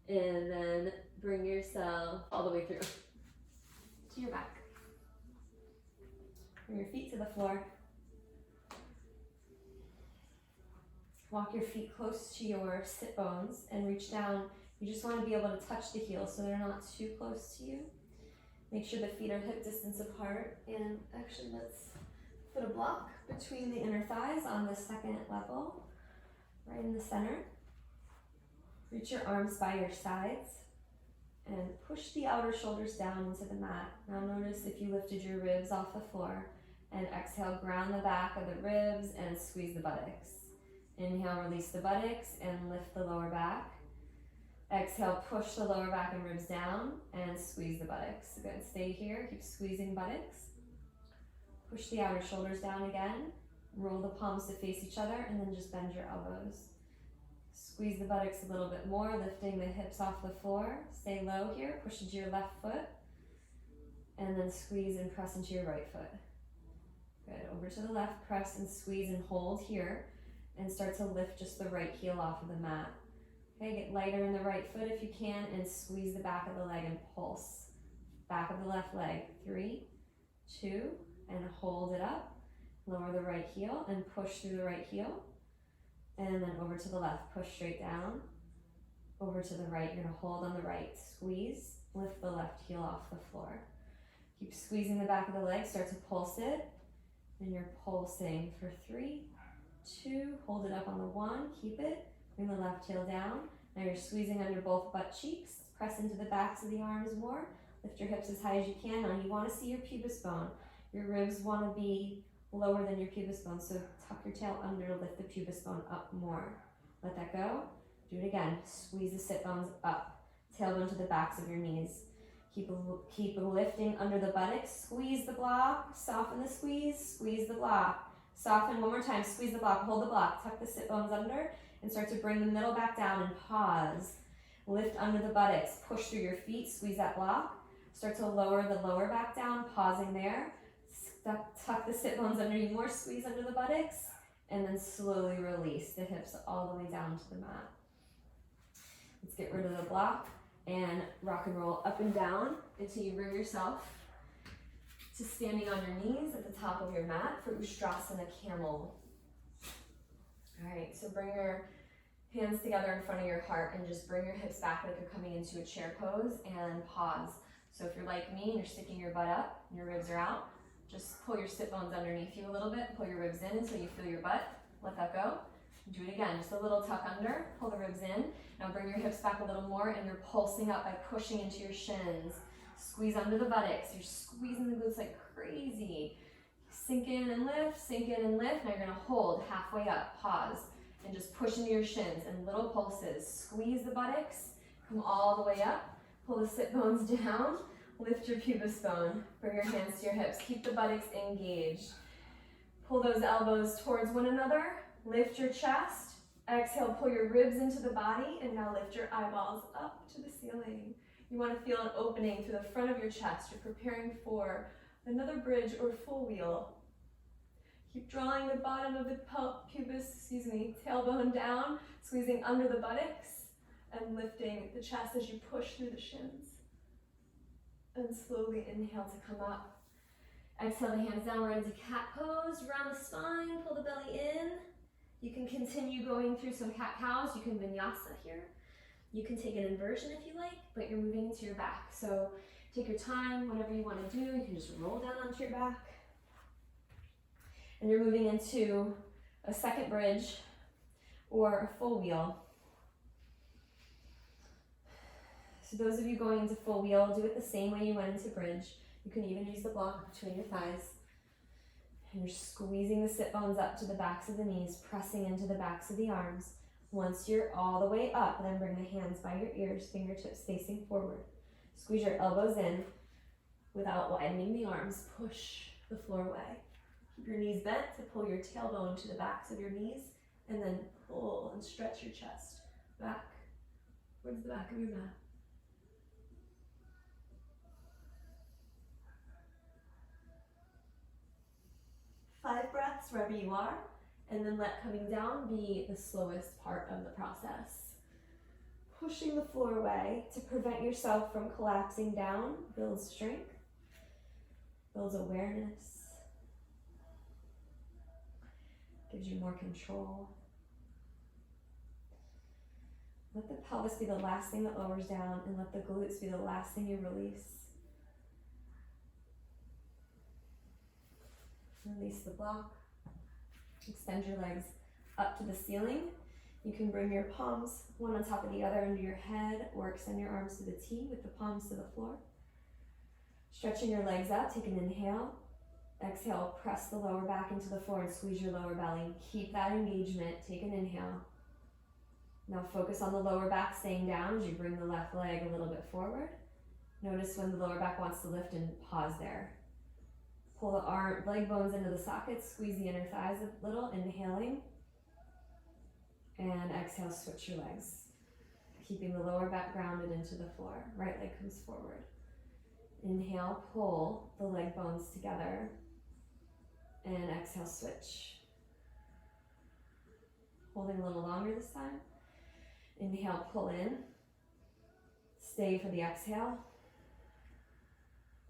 And then bring yourself all the way through to your back. Bring your feet to the floor. Walk your feet close to your sit bones and reach down. You just want to be able to touch the heels so they're not too close to you. Make sure the feet are hip distance apart. And actually, let's put a block between the inner thighs on the second level, right in the center. Reach your arms by your sides and push the outer shoulders down into the mat. Now notice if you lifted your ribs off the floor, and exhale, ground the back of the ribs and squeeze the buttocks. Inhale, release the buttocks and lift the lower back. Exhale, push the lower back and ribs down and squeeze the buttocks. Good, stay here, keep squeezing buttocks. Push the outer shoulders down again. Roll the palms to face each other and then just bend your elbows. Squeeze the buttocks a little bit more, lifting the hips off the floor. Stay low here, push into your left foot. And then squeeze and press into your right foot. Good, over to the left, press and squeeze and hold here. And start to lift just the right heel off of the mat. Okay, get lighter in the right foot if you can and squeeze the back of the leg and pulse. Back of the left leg, 3, 2, and hold it up. Lower the right heel and push through the right heel. And then over to the left, push straight down. Over to the right, you're gonna hold on the right, squeeze, lift the left heel off the floor. Keep squeezing the back of the leg, start to pulse it. And you're pulsing for 3, 2, hold it up on the 1, keep it. Bring the left heel down. Now you're squeezing under both butt cheeks. Press into the backs of the arms more. Lift your hips as high as you can. Now you want to see your pubis bone. Your ribs want to be lower than your pubis bone, so tuck your tail under to lift the pubis bone up more. Let that go. Do it again. Squeeze the sit bones up. Tailbone to the backs of your knees. Keep lifting under the buttocks. Squeeze the block. Soften the squeeze. Squeeze the block. Soften one more time. Squeeze the block. Hold the block. Tuck the sit bones under and start to bring the middle back down and pause. Lift under the buttocks. Push through your feet. Squeeze that block. Start to lower the lower back down. Pausing there. Tuck the sit bones under you more. Squeeze under the buttocks. And then slowly release the hips all the way down to the mat. Let's get rid of the block and rock and roll up and down until you bring yourself to standing on your knees at the top of your mat for Ustrasana Camel. All right, so bring your hands together in front of your heart and just bring your hips back like you're coming into a chair pose and pause. So if you're like me and you're sticking your butt up and your ribs are out, just pull your sit bones underneath you a little bit, pull your ribs in until you feel your butt. Let that go. Do it again, just a little tuck under, pull the ribs in. Now bring your hips back a little more and you're pulsing up by pushing into your shins. Squeeze under the buttocks. You're squeezing the glutes like crazy. Sink in and lift, sink in and lift. Now you're gonna hold halfway up, pause, and just push into your shins and little pulses. Squeeze the buttocks, come all the way up. Pull the sit bones down, lift your pubis bone. Bring your hands to your hips. Keep the buttocks engaged. Pull those elbows towards one another. Lift your chest. Exhale, pull your ribs into the body, and now lift your eyeballs up to the ceiling. You want to feel an opening through the front of your chest. You're preparing for another bridge or full wheel. Keep drawing the bottom of the tailbone down, squeezing under the buttocks, and lifting the chest as you push through the shins. And slowly inhale to come up. Exhale the hands downward into cat pose. Round the spine, pull the belly in. You can continue going through some cat-cows. You can vinyasa here. You can take an inversion if you like, but you're moving into your back. So take your time, whatever you want to do. You can just roll down onto your back. And you're moving into a second bridge or a full wheel. So those of you going into full wheel, do it the same way you went into bridge. You can even use the block between your thighs. And you're squeezing the sit bones up to the backs of the knees, pressing into the backs of the arms. Once you're all the way up, then bring the hands by your ears, fingertips facing forward. Squeeze your elbows in without widening the arms. Push the floor away. Keep your knees bent to pull your tailbone to the backs of your knees, and then pull and stretch your chest back towards the back of your mat. Five breaths wherever you are, and then let coming down be the slowest part of the process. Pushing the floor away to prevent yourself from collapsing down builds strength, builds awareness, gives you more control. Let the pelvis be the last thing that lowers down, and let the glutes be the last thing you release. Release the block. Extend your legs up to the ceiling. You can bring your palms one on top of the other under your head, or extend your arms to the T with the palms to the floor. Stretching your legs out, take an inhale. Exhale, press the lower back into the floor and squeeze your lower belly. Keep that engagement, take an inhale. Now focus on the lower back staying down as you bring the left leg a little bit forward. Notice when the lower back wants to lift and pause there. Pull the leg bones into the sockets, squeeze the inner thighs a little, inhaling. And exhale, switch your legs. Keeping the lower back grounded into the floor. Right leg comes forward. Inhale, pull the leg bones together. And exhale, switch. Holding a little longer this time. Inhale, pull in. Stay for the exhale.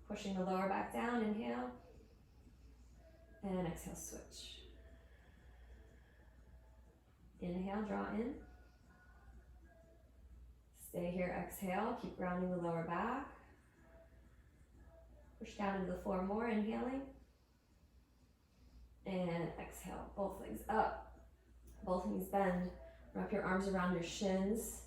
Pushing the lower back down, inhale. And exhale, switch. Inhale, draw in. Stay here, exhale. Keep grounding the lower back. Push down into the floor more, inhaling. And exhale, both legs up. Both knees bend. Wrap your arms around your shins.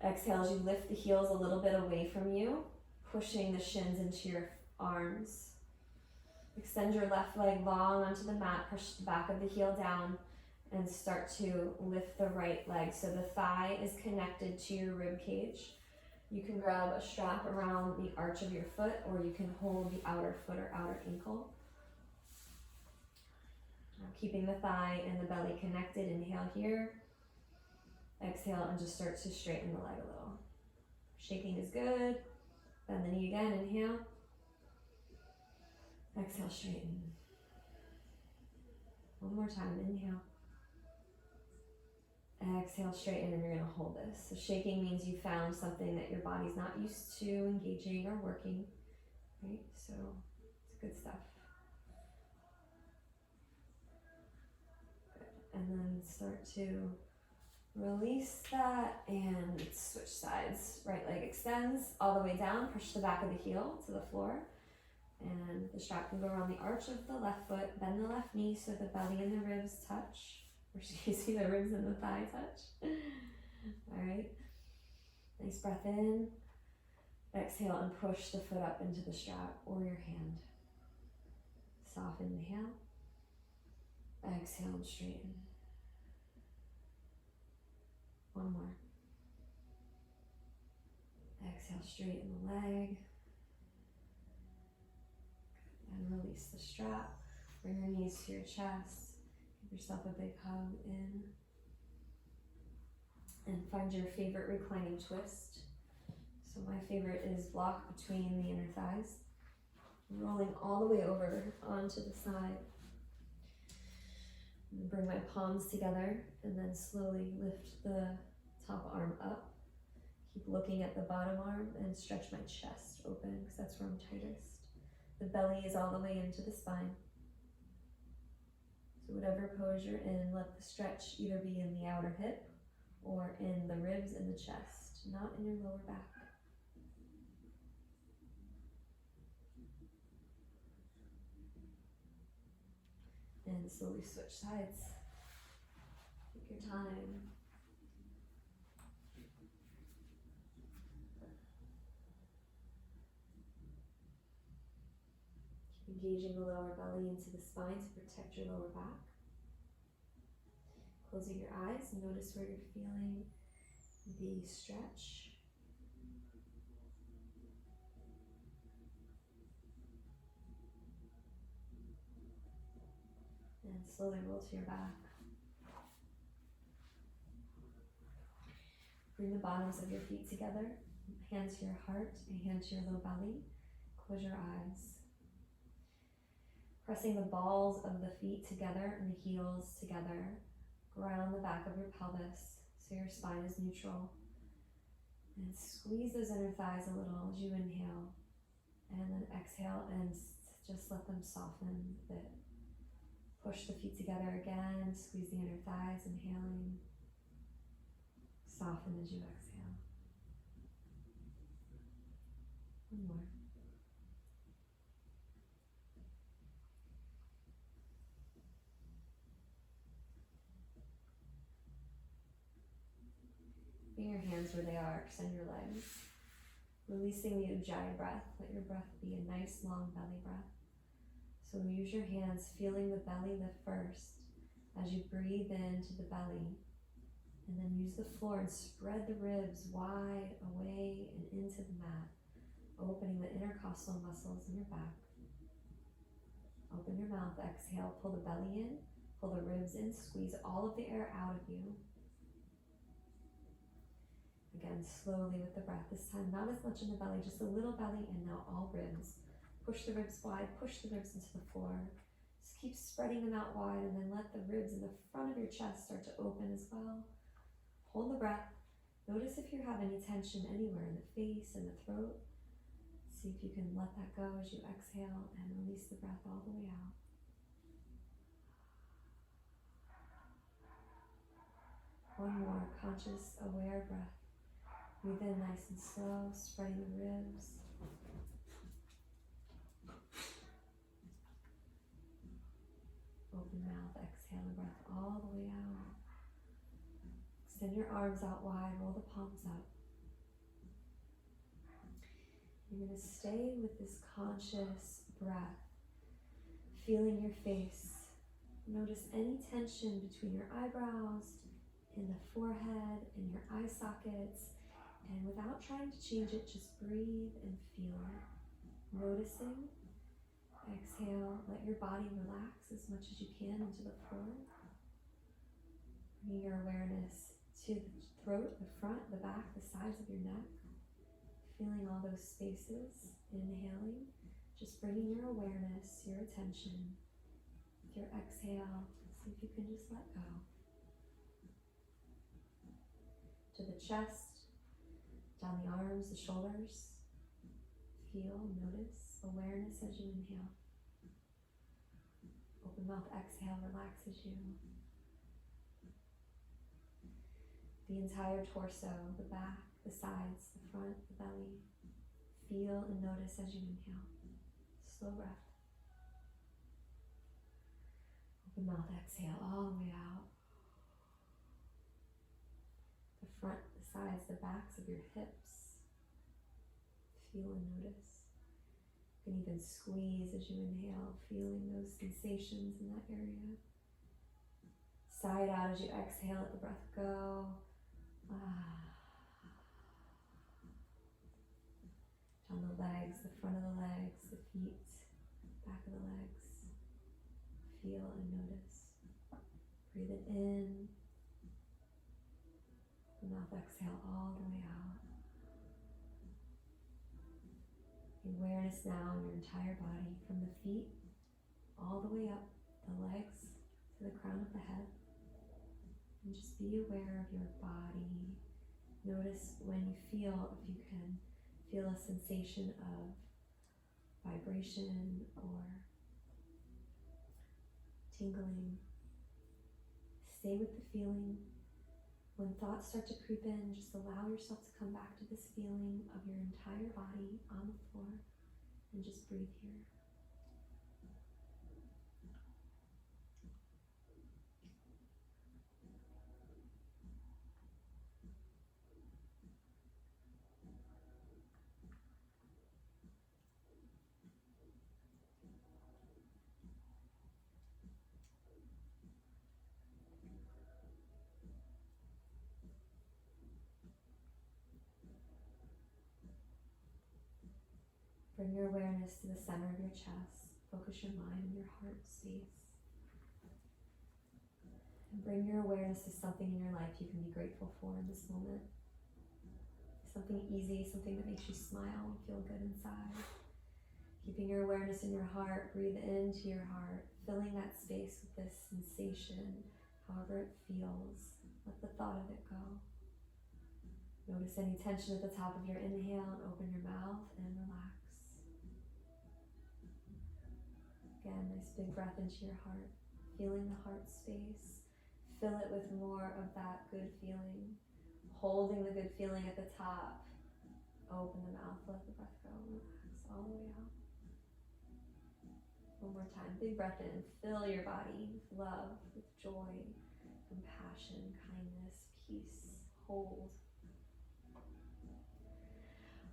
Exhale as you lift the heels a little bit away from you, pushing the shins into your arms. Extend your left leg long onto the mat, push the back of the heel down, and start to lift the right leg. So the thigh is connected to your rib cage. You can grab a strap around the arch of your foot, or you can hold the outer foot or outer ankle. Now keeping the thigh and the belly connected, inhale here. Exhale and just start to straighten the leg a little. Shaking is good. Bend the knee again, inhale. Exhale, straighten. One more time, inhale. Exhale, straighten, and you're gonna hold this. So shaking means you found something that your body's not used to engaging or working, right? So it's good stuff. Good. And then start to release that and switch sides. Right leg extends all the way down, push the back of the heel to the floor. And the strap can go around the arch of the left foot, bend the left knee so the belly and the ribs touch. Or excuse me, the ribs and the thigh touch. All right. Nice breath in. Exhale and push the foot up into the strap or your hand. Soften, inhale. Exhale and straighten. One more. Exhale, straighten the leg. And release the strap. Bring your knees to your chest. Give yourself a big hug in. And find your favorite reclining twist. So my favorite is block between the inner thighs. Rolling all the way over onto the side. And bring my palms together and then slowly lift the top arm up. Keep looking at the bottom arm and stretch my chest open because that's where I'm tightest. The belly is all the way into the spine. So whatever pose you're in, let the stretch either be in the outer hip or in the ribs and the chest, not in your lower back. And slowly switch sides. Take your time. Keep engaging the lower belly into the spine to protect your lower back. Closing your eyes, notice where you're feeling the stretch. And slowly roll to your back. Bring the bottoms of your feet together, hand to your heart, a hand to your low belly. Close your eyes. Pressing the balls of the feet together and the heels together. Ground the back of your pelvis so your spine is neutral. And squeeze those inner thighs a little as you inhale. And then exhale and just let them soften a bit. Push the feet together again, squeeze the inner thighs, inhaling. Soften as you exhale. One more. Bring your hands where they are, extend your legs. Releasing the Ujjayi breath. Let your breath be a nice long belly breath. So use your hands, feeling the belly lift first as you breathe into the belly. And then use the floor and spread the ribs wide away and into the mat, opening the intercostal muscles in your back. Open your mouth, exhale, pull the belly in, pull the ribs in, squeeze all of the air out of you. Again, slowly with the breath, this time not as much in the belly, just a little belly, and now all ribs. Push the ribs wide, push the ribs into the floor. Just keep spreading them out wide, and then let the ribs in the front of your chest start to open as well. Hold the breath. Notice if you have any tension anywhere in the face and the throat. See if you can let that go as you exhale and release the breath all the way out. One more conscious, aware breath. Breathe in nice and slow, spreading the ribs. Open mouth, exhale the breath all the way out. Extend your arms out wide, roll the palms up. You're going to stay with this conscious breath, feeling your face. Notice any tension between your eyebrows, in the forehead, in your eye sockets, and without trying to change it, just breathe and feel it. Noticing, exhale, let your body relax as much as you can into the floor. Bring your awareness to the throat, the front, the back, the sides of your neck. Feeling all those spaces, inhaling, just bringing your awareness, your attention. With your exhale, see if you can just let go. To the chest, down the arms, the shoulders. Feel, notice, awareness as you inhale. Open mouth, exhale, relax as you. The entire torso, the back, the sides, the front, the belly. Feel and notice as you inhale. Slow breath. Open mouth, exhale all the way out. The front, the sides, the backs of your hips. Feel and notice. You can even squeeze as you inhale, feeling those sensations in that area. Sigh it out as you exhale, let the breath go. Down the legs, the front of the legs, the feet, back of the legs. Feel and notice. Breathe it in. The mouth, exhale all the way out. Awareness now in your entire body, from the feet all the way up the legs to the crown of the head. And just be aware of your body. Notice when you feel, if you can feel a sensation of vibration or tingling. Stay with the feeling. When thoughts start to creep in, just allow yourself to come back to this feeling of your entire body on the floor and just breathe here. Bring your awareness to the center of your chest. Focus your mind on your heart space. And bring your awareness to something in your life you can be grateful for in this moment. Something easy, something that makes you smile and feel good inside. Keeping your awareness in your heart, breathe into your heart, filling that space with this sensation, however it feels. Let the thought of it go. Notice any tension at the top of your inhale and open your mouth and relax. Again, nice big breath into your heart, feeling the heart space. Fill it with more of that good feeling. Holding the good feeling at the top. Open the mouth, let the breath go, relax all the way out. One more time, big breath in. Fill your body with love, with joy, compassion, kindness, peace. Hold.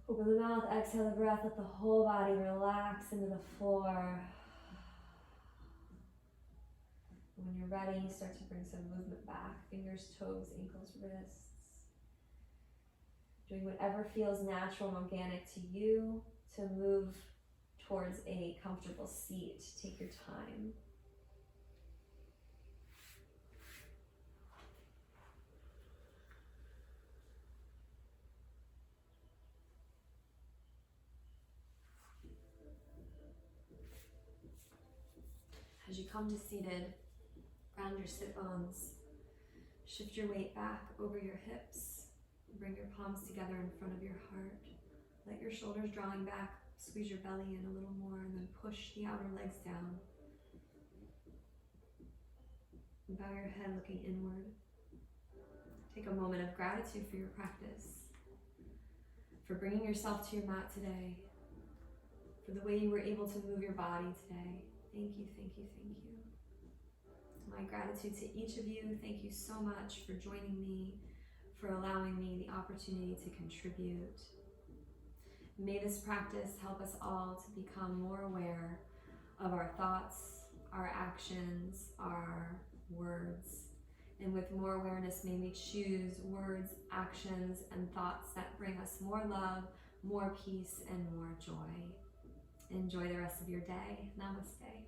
Open the mouth, exhale the breath, let the whole body relax into the floor. When you're ready, start to bring some movement back. Fingers, toes, ankles, wrists. Doing whatever feels natural and organic to you to move towards a comfortable seat. Take your time. As you come to seated, ground your sit bones. Shift your weight back over your hips. Bring your palms together in front of your heart. Let your shoulders drawing back. Squeeze your belly in a little more and then push the outer legs down. And bow your head looking inward. Take a moment of gratitude for your practice, for bringing yourself to your mat today, for the way you were able to move your body today. Thank you, thank you, thank you. My gratitude to each of you. Thank you so much for joining me, for allowing me the opportunity to contribute. May this practice help us all to become more aware of our thoughts, our actions, our words. And with more awareness, may we choose words, actions, and thoughts that bring us more love, more peace, and more joy. Enjoy the rest of your day. Namaste.